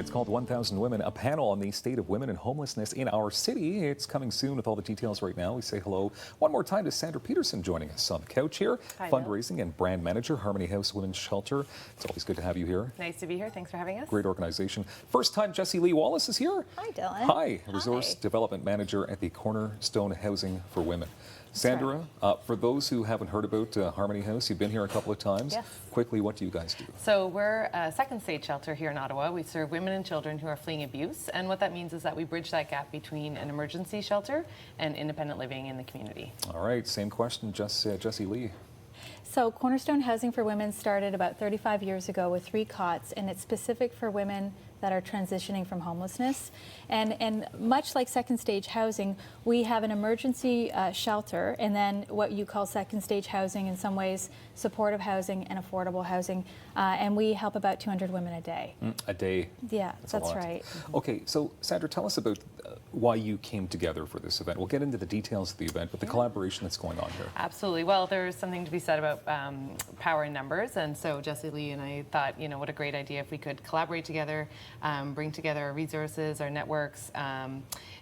It's called 1,000 Women, a panel on the state of women and homelessness in our city. It's coming soon with all the details right now. We say hello one more time to Sandra Pedersen joining us on the couch here. Hi, fundraising and brand manager, Harmony House Women's Shelter. It's always good to have you here. Nice to be here. Thanks for having us. Great organization. First time Jessie-Lee Wallace is here. Hi, Dylan. Hi, Resource Development Manager at the Cornerstone Housing for Women. Sandra, for those who haven't heard about Harmony House, you've been here a couple of times. Yes. Quickly, what do you guys do? So we're a second stage shelter here in Ottawa. We serve women and children who are fleeing abuse, and what that means is that we bridge that gap between an emergency shelter and independent living in the community. All right, same question, Jessie-Lee. So Cornerstone Housing for Women started about 35 years ago with 3 cots, and it's specific for women that are transitioning from homelessness. And much like second stage housing, we have an emergency shelter, and then what you call second stage housing, in some ways supportive housing and affordable housing, and we help about 200 women a day. A day? Yeah, that's right. Okay, so Sandra, tell us about why you came together for this event. We'll get into the details of the event, but the collaboration that's going on here. Absolutely. Well, there's something to be said about power in numbers, and so Jessie-Lee and I thought, you know, what a great idea if we could collaborate together, bring together our resources, our networks,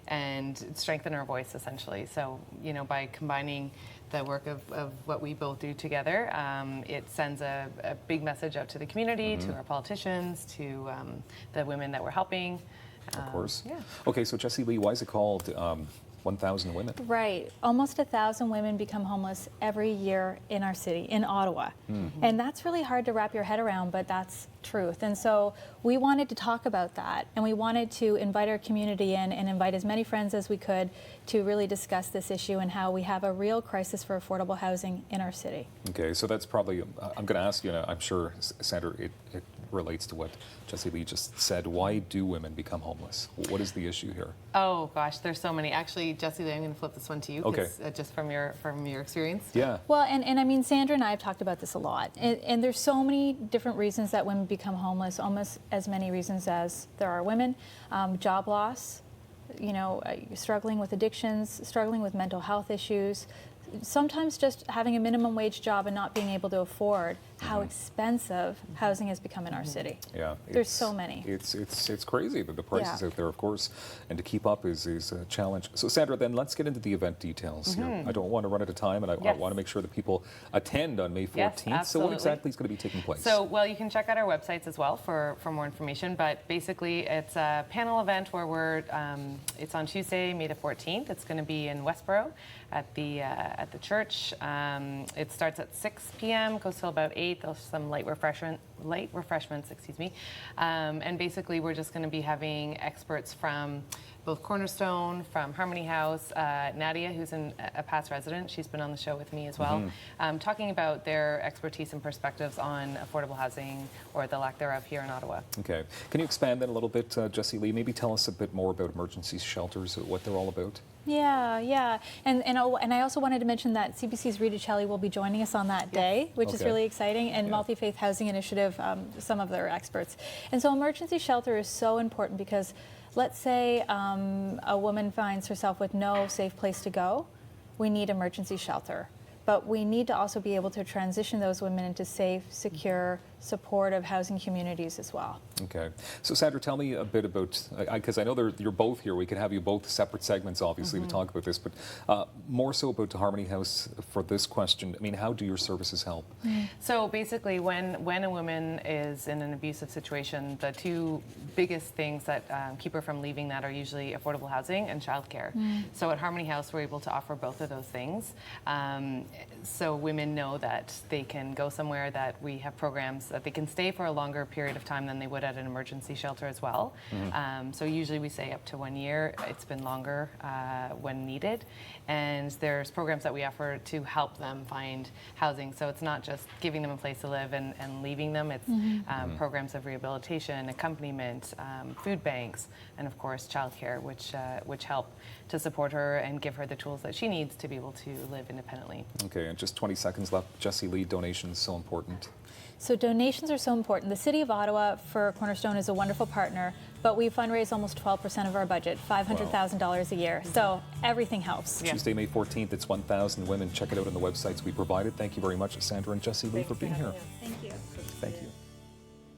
and strengthen our voice, essentially. So, you know, by combining the work of what we both do together, it sends a big message out to the community, to our politicians, to the women that we're helping. Of course. Yeah. Okay, so Jessie-Lee, why is it called 1,000 Women? Right. Almost 1,000 women become homeless every year in our city, in Ottawa. And that's really hard to wrap your head around, but that's truth. And so we wanted to talk about that, and we wanted to invite our community in and invite as many friends as we could to really discuss this issue and how we have a real crisis for affordable housing in our city. Okay, so that's probably, I'm going to ask you, and I'm sure, Sandra, it relates to what Jessie-Lee just said. Why do women become homeless? What is the issue here? Oh gosh, there's so many. Actually, Jessie-Lee, I'm going to flip this one to you, okay. Just from your experience. Yeah. Well, and I mean, Sandra and I have talked about this a lot, and there's so many different reasons that women become homeless, almost as many reasons as there are women. Job loss, you know, struggling with addictions, struggling with mental health issues, sometimes just having a minimum wage job and not being able to afford how expensive housing has become in our city. Yeah, there's so many. It's crazy that the prices out there, of course, and to keep up is a challenge. So Sandra, then let's get into the event details here. I don't want to run out of time, and I want to make sure that people attend on May 14th. Yes, so what exactly is going to be taking place? So, well, you can check out our websites as well for more information, but basically it's a panel event where it's on Tuesday, May the 14th. It's going to be in Westboro at the church. It starts at 6 p.m., goes till about 8. There's some light refreshments, excuse me. And basically we're just going to be having experts from both Cornerstone, from Harmony House, Nadia, who's a past resident, she's been on the show with me as well, talking about their expertise and perspectives on affordable housing, or the lack thereof, here in Ottawa. Okay. Can you expand that a little bit, Jessie-Lee? Maybe tell us a bit more about emergency shelters, what they're all about. Yeah. And I also wanted to mention that CBC's Rita Celli will be joining us on that day, which is really exciting, and Multi-Faith Housing Initiative, some of their experts. And so emergency shelter is so important because let's say a woman finds herself with no safe place to go. We need emergency shelter. But we need to also be able to transition those women into safe, secure, supportive housing communities as well. Okay. So Sandra, tell me a bit about, because I know you're both here, we could have you both separate segments obviously to talk about this, but more so about Harmony House for this question. I mean, how do your services help? So basically when a woman is in an abusive situation, the two biggest things that keep her from leaving that are usually affordable housing and childcare. So at Harmony House we're able to offer both of those things. So women know that they can go somewhere, that we have programs that they can stay for a longer period of time than they would at an emergency shelter as well. So usually we say up to 1 year. It's been longer when needed. And there's programs that we offer to help them find housing. So it's not just giving them a place to live and leaving them. It's programs of rehabilitation, accompaniment, food banks, and of course childcare, which help to support her and give her the tools that she needs to be able to live independently. Okay, and just 20 seconds left. Jessie-Lee, donations so important. So donations are so important. The City of Ottawa for Cornerstone is a wonderful partner, but we fundraise almost 12% of our budget, $500,000 a year. So everything helps. Tuesday, May 14th, it's 1,000 Women. Check it out on the websites we provided. Thank you very much, Sandra and Jessie-Lee, for being here. Thank you. Thank you.